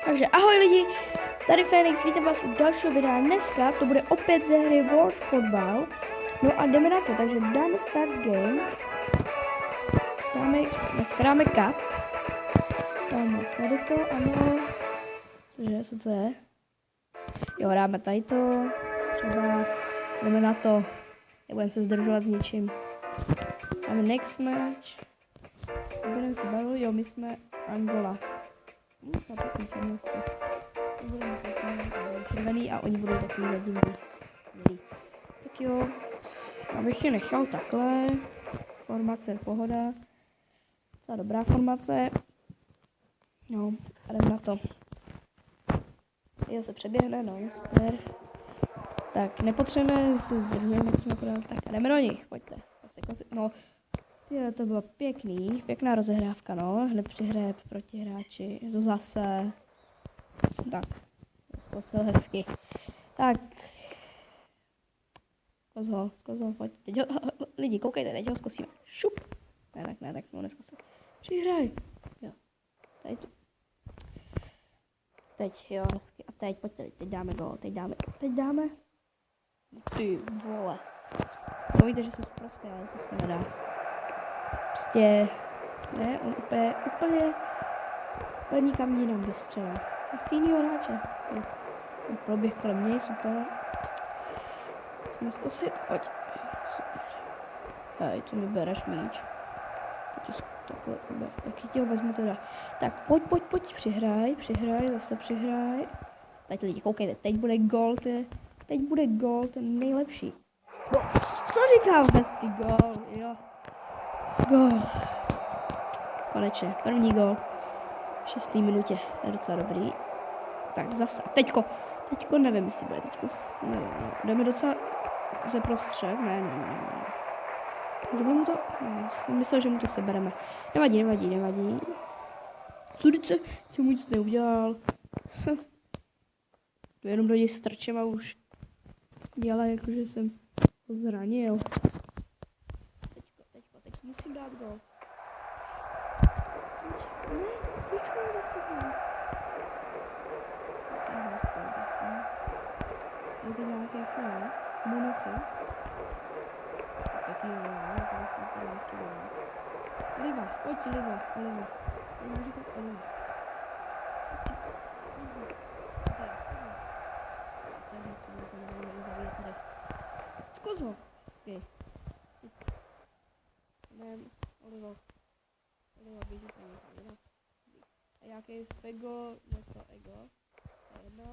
Takže ahoj lidi, tady Fénix, vítám vás u dalšího videa. Dneska to bude opět ze hry World Football. No a jdeme na to, takže dáme start game. Dneska dáme cup. Dáme tady to, ano. Cože, co je? Jo, dáme tady to. Třeba jdeme na to. Nebudeme se zdržovat s ničím. Dáme next match. Budeme se bavit, jo, my jsme Angola. Červený a oni budou takový divný. Tak jo, abych je nechal takhle. Formace pohoda. Docela dobrá formace. No, a jdem na to. Jo, se přeběhne, no, super. Tak, nepotřebujeme se zdržujeme, tak a jdeme do nich, pojďte. No, tyhle, to bylo pěkná rozhrávka, no, hned přihraje proti hráči, to zase, tak, zkusil hezky, tak, zkozo, pojď, teď ho, lidi, koukejte, teď ho zkusíme, šup, ne, tak jsme ho neskusili, přihraj, jo, tady tu, teď, jo, hezky, a pojďte, teď dáme gól, teď dáme, ty vole, no víte, že jsou prostě, ale to se nedá. Prostě, ne, on úplně nikam jinam vystřelil. Chci jinýho hráče. On proběh kolem něj, super. Musíme zkusit, pojď. Super. Hej, co mi bereš míč? Takhle, taky ti ho vezmu teda. Tak pojď, přihraj, zase přihraj. Teď lidi, koukejte, teď bude gól, ten nejlepší. No, co říkám, hezký gól, jo. Gól. Konečně, první gól. V 6. minutě, to je docela dobrý. Tak zase, teďko nevím, jestli bude, nevím, jdeme docela ze prostřed, ne. Můžeme mu to, jsem myslel, že mu to sebereme. Nevadí. Sudice, jsem mu nic neudělal. To jenom do něj strčem a už dělá, jakože jsem ho zranil. Teď musím dát gól. Je to nějaké asi ne? Monochy. Taky Liva, pojď Liva. Můžu říkat Liva. Zkozo. Hezky. Jdem, Olivo, běží tam. A nějaký Fego, něco ego. Jedno.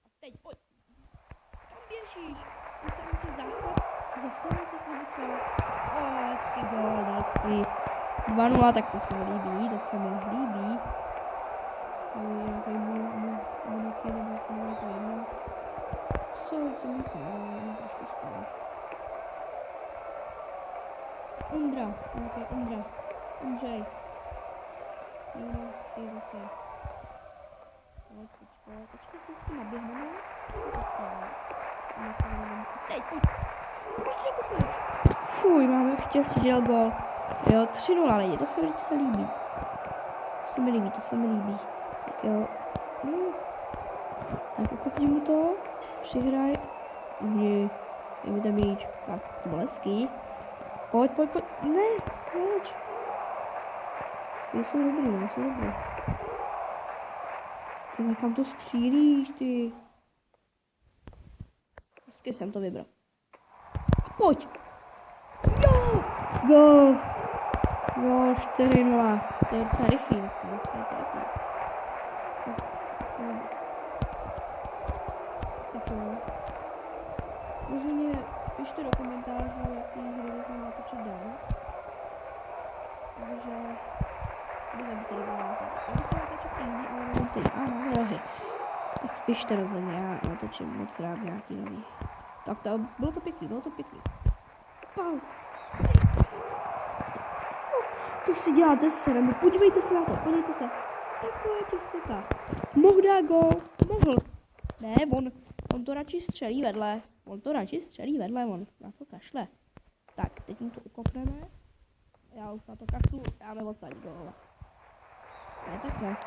A teď, pojď. Kam běžíš? Zůstanu ti záchod. Zastavil se s něco. Hezký gól, další. 2-0, tak to se mi líbí, Nějaký monochy nebo co nebo to jedno. Co myslím, trošku spát. Ondřej. Jo, ty zase. Počkej, se s tím naběhneme. Teď, pojď. Proč nekupuješ? Fuj, máme štěstí, že dal gól. Jo, 3-0 lidi, to se mi docela líbí. To se mi líbí. Tak jo. Tak ukopni mu to. Přihraj. Je mi to míč. Tak, to bylo hezký. Pojď. Ne, proč? Jsou dobrý. Ty, kam to střílíš, ty? Vždycky jsem to vybral. Pojď! Jo! Gól! 4-0. To je docela rychlý dneska je to rychlý. Tak jo. Rozhodně pište do komentářů, jaký hry bychom natočit dál. Takže nevím, který byl natočit jiný, ale nevím ty. Ano, rohy. Tak pište rozhodně, já natočím moc rád nějaký nový. Tak to bylo to pěkný. Pau. To si děláte srandu, podívejte se na to, Taková čistota. Mohl dát gól, mohl. Ne, on to radši střelí vedle. On na to kašle. Tak, teď mu to ukopneme. Já už na to kašlu, dáme odsaď góla. Ne, takhle.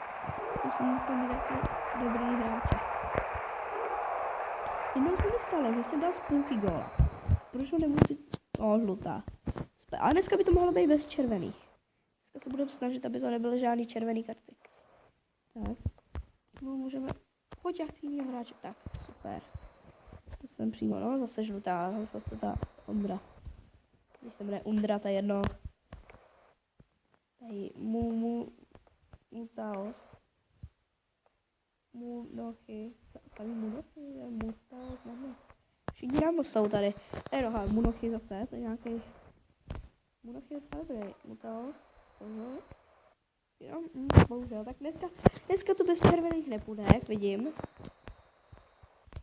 To musím mít taky Dobrý hráče. Jednou se mi stalo, že jsem dal z půlky góla. Proč ho nemůžu... žlutá. Super. Ale dneska by to mohlo být bez červených. Dneska se budeme snažit, aby to nebyly žádný červený karty. Tak. No, můžeme... Pojď, já chci jiného hráče. Tak, super. To jsem přímo, no, zase žlutá, zase ta Ondra. Když se jmenuje Undra, to je jedno. Tady Mutaos. Munochy. Samý Munochy, Mutaos, nevím. Všichni nám jsou tady. Aha, Munochy zase, to je nějaký... Munochy je docela dobrý. Mutaos, tohle. Bohužel, tak dneska to bez červených nepůjde, jak vidím.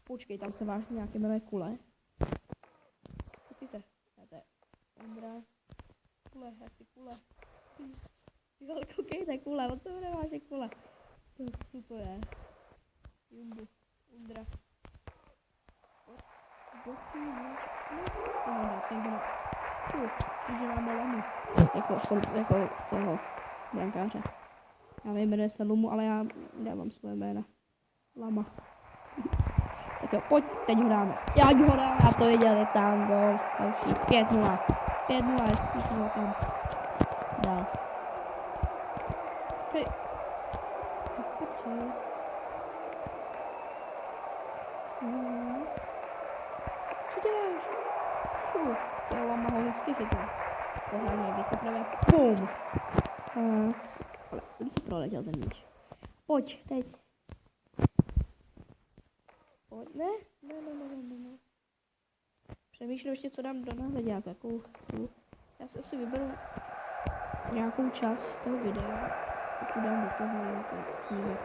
Počkej, tam se vážně nějaké jmenuje Kule. Počkejte, to je Ondra. Kule, jaký Kule. Jo, koukejte, Kule, od toho nemáš Kule. Co to je? Jumbu, Ondra. Takže máme Lamu. Jako toho brankáře. Já vím, jmenuje se Lumu, ale já nemám svoje jména. Lama. Tak jo, pojď, teď ho dáme. Já ho dám, já to viděl, je tam gol. 5-0. 5-0, jestli ho tam dal. Hej. Co děláš? To je Lama ho hezky chytla. Pořádně vykopneme. Bum. Ale ten si proletěl ten míč. Pojď, teď. Pojď, ne. Přemýšlím ještě, co dám do náhledáka. Já si asi vyberu nějakou část z toho videa. Pokud dám do toho nějaký snímek.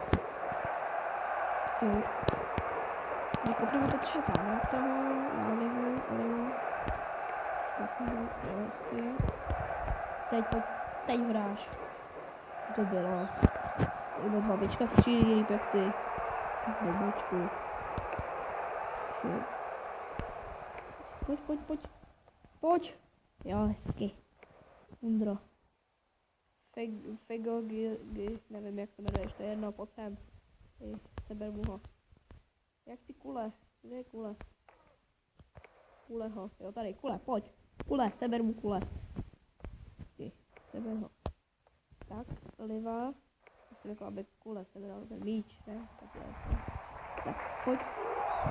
Jo. Vykopneme to třeba tam na toho, na livu. Teď hráš. To bylo. Nebo babička střílí líp jak ty. Babičku. Pojď. Jo, hezky. Undro. Nevím jak se jmenuješ, to je jedno, pojď sem. Seber mu ho. Jak ty Kule? Kde je Kule? Kuleho. Jo, tady, Kule, pojď. Kule, seber mu Kule. Hezky, seber ho. Tak, Liva. Myslím jako, aby Kule sebral ten míč, ne? Tak, pojď.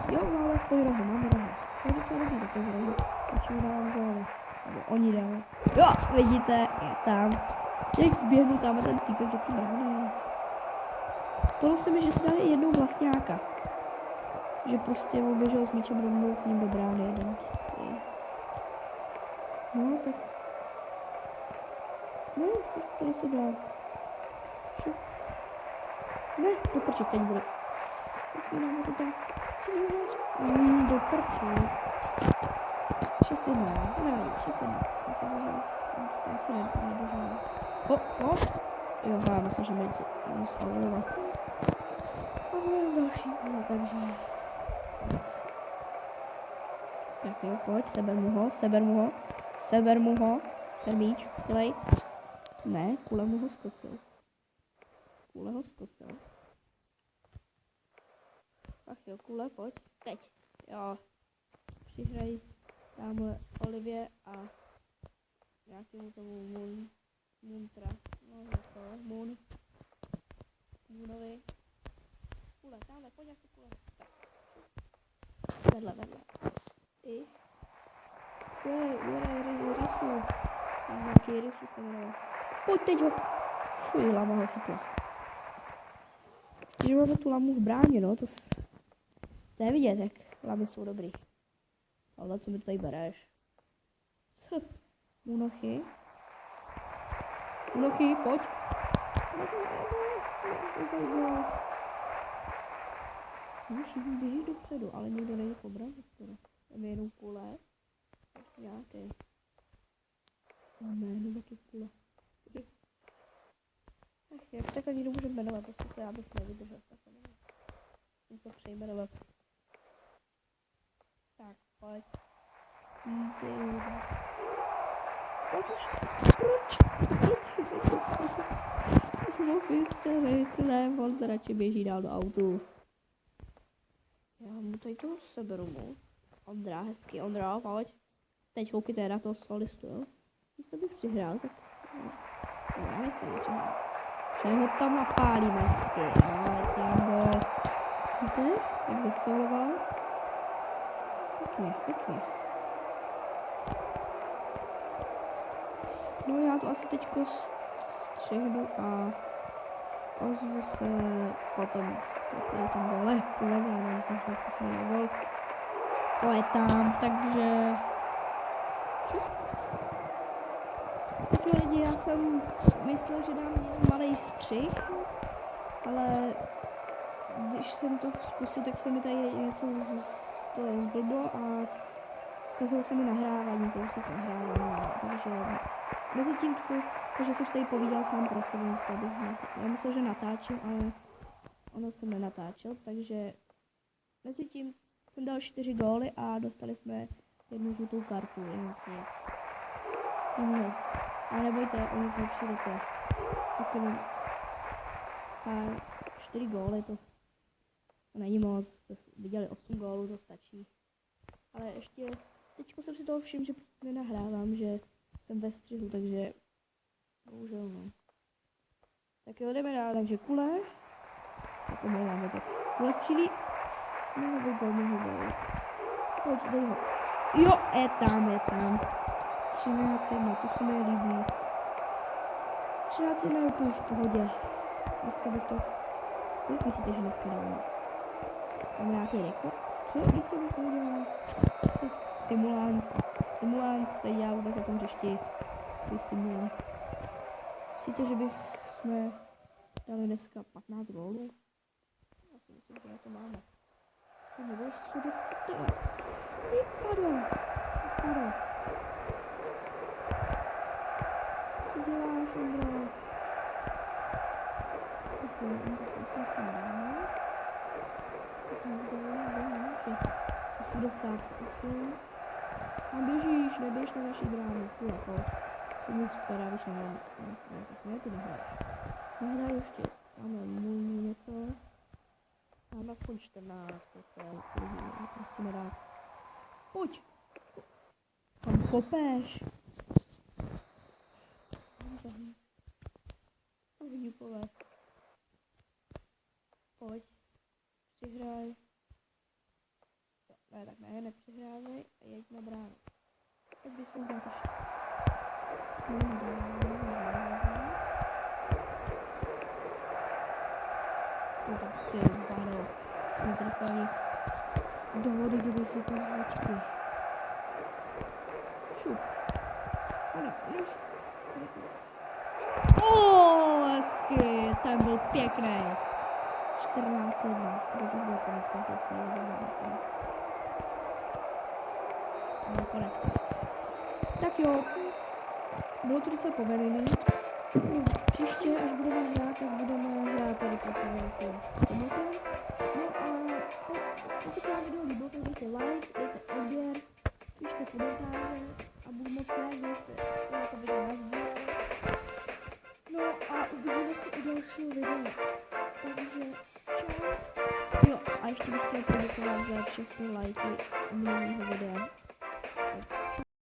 Jo, máme aspoň rohu, máme rohu. Pojď to robí do toho rohu. Začnu dávám góly. Nebo oni dávají. Jo, vidíte, je tam. Jak běhnu tam ten týpek do té brány. Stalo se mi, že jsme dali jednou vlastňáka. Že prostě oběžel s míčem rovnou k ním do brány jeden. No, tak... No, to se dá. Ne, do prči, teď bude. Jsme dáme to tak. Chci vyhrát. Do prči. 6-1, nevadí, 6-1. Já se nedožívám. Jo, já myslím, že mi něco faulovat. A budeme další, no, takže... Nic. Tak jo, pojď, seber mu ho. Ten míč, dělej. Ne, Kule mu ho zkusil. Ach jo, Kule, pojď. Teď. Jo. Přihrají tamhle Olivě a nějakému tomu Muntra. No, co? Moonovi. Kule, tamhle, pojď nějaký Kule. Tak. Vedle. Rysu. Nějaký Rysu se jmenuje. Pojď teď ho. Fuj, Lama ho chytla. Když máme tu Lamu v bráně, no, to je vidět, jak Lamy jsou dobrý. Ale co mi tady bereš? Munochy, pojď. Všichni běží dopředu, ale nikdo není v obraně skoro. Tam je jenom Kule. Nějaký. Ne, taky Kule. Ach, jak takhle nikdo může jmenovat, prostě to já bych nevydržel takhle. Musím to přejmenovat. Tak, pojď. Pojď už. Proč? mohl vystřelit, ne, on se radši běží dál do autu. Já mu tady toho seberu mu. Ondra, hezky, Ondra, pojď. Teď koukejte na toho solistu, jo. Když to bych přihrál, tak... No, já nechci přihrát. Že ho tam napálíme hezky, no, tím gol. Víte, jak zasoloval? Pěkně, pěkně. No já to asi teďko střihnu a ozvu se potom, je tam dole, poleva, já nevím, dneska se jde gol. To je tam, takže... Tak jo lidi, já jsem myslel, že dám malý střih, ale když jsem to spustil, tak se mi tady něco zblblo a zkazilo se mi nahrávání, kousek nahrávání, takže mezi tím, že jsem tady povídal sám pro sebe, já myslel, že natáčím, ale ono jsem nenatáčel, takže mezi tím jsem dal 4 góly a dostali jsme 1 žlutou kartu, jenom nic. No, a nebojte, o nic nepřijdete. Tak jenom 4 góly, to není moc, viděli 8 gólů, to stačí. Ale ještě, teďko jsem si toho všiml, že nenahrávám, že jsem ve střihu, takže bohužel no. Tak jo, jdeme dál, takže Kule. Tak omlouváme to. Kule střílí. Mohu gol. Pojď, dej ho. Jo, je tam. 13-1, to se mi líbí. 13-1 je úplně v pohodě. Dneska bych to... Jak myslíte, že dneska dám? Mám nějaký rekord? Co? Víc jsem to udělal? Simulant, tady já vůbec na tom řešti. Simulant. Myslíte, že jsme dali dneska 15 gólů? Já si myslím, že na to máme. To nebylo středu. Vypadlo. Co děláš, Ondro? Tak jo, tak si dneska nedáme. 15 gólů, že 88. Tam běžíš, neběž na naší bránu, tu jako. To mi spadá, když nevím, tak ne, ty nehraješ. Nehraj ještě, máme můj něco. Máme aspoň 14, to je musíme dát. Pojď! Tam kopeš! To vidí povést. Pojď, přihraj. Ne, tak ne, nepřihrávej a jeď na bránu. Tak bys mohl dát ještě. To prostě vypadalo s netrpání do vody, kdyby si to značky. Šup. Pane, už. Hezky, ten byl pěkný. 14-1, to bylo konec, konec. Tak jo, bylo to docela povedený. Příště, až budeme hrát, tak budeme hrát tady prostě tomatem. No a pokud se vám video líbilo, tak dejte like, dejte odběr, pište komentáře a budu moc rád, že jste to video nasdíleli. No a uvidíme se u dalšího videa. Takže čau. Jo, a ještě bych chtěl poděkovat za všechny lajky minulého videa.